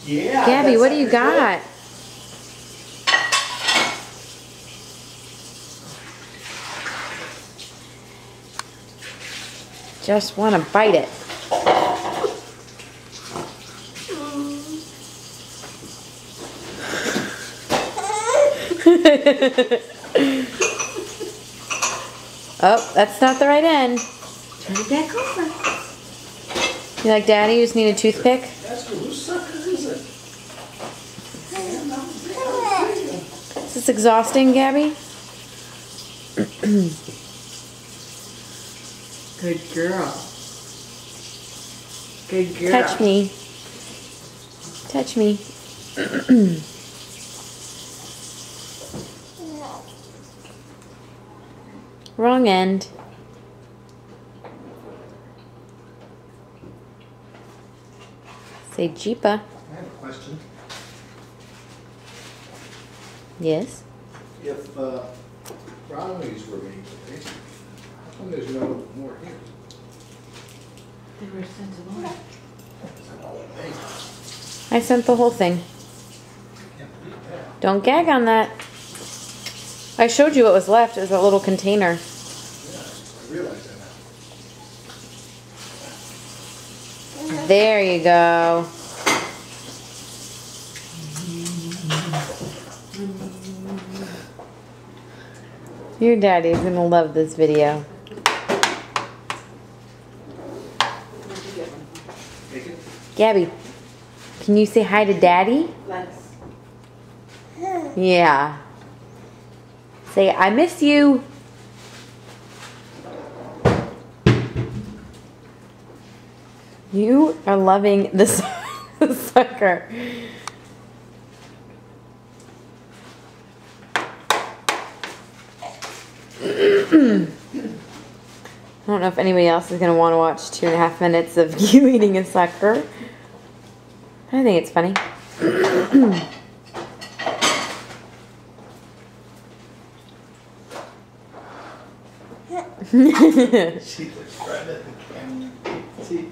Yeah. Gabby, what do you got? Just want to bite it. Oh, that's not the right end. Turn it back over. You like Daddy? You just need a toothpick? That's good. Whose sucker is it? Is this exhausting, Gabby? Good girl. Good girl. Touch me. Touch me. Wrong end. Say Jeepa. I have a question. Yes. If brownies were made today, how come there's no more here? They were sent along. I sent the whole thing. Can't believe that. Don't gag on that. I showed you what was left. It was a little container. Yeah, I realize that now. There you go. Your daddy's gonna love this video. Take it. Gabby, can you say hi to Daddy? Let's. Yeah. Say, I miss you. You are loving this sucker. I don't know if anybody else is going to want to watch 2.5 minutes of you eating a sucker. I think it's funny. She looks right at the camera. See?